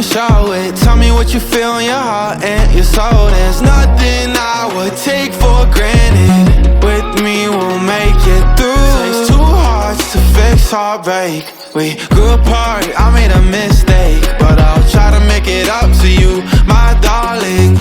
show it. Tell me what you feel in your heart and your soul. There's nothing I would take for granted. With me we'll make it through. Takes two hearts to fix heartbreak. We grew apart, I made a mistake, but I'll try to make it up to you, my darling.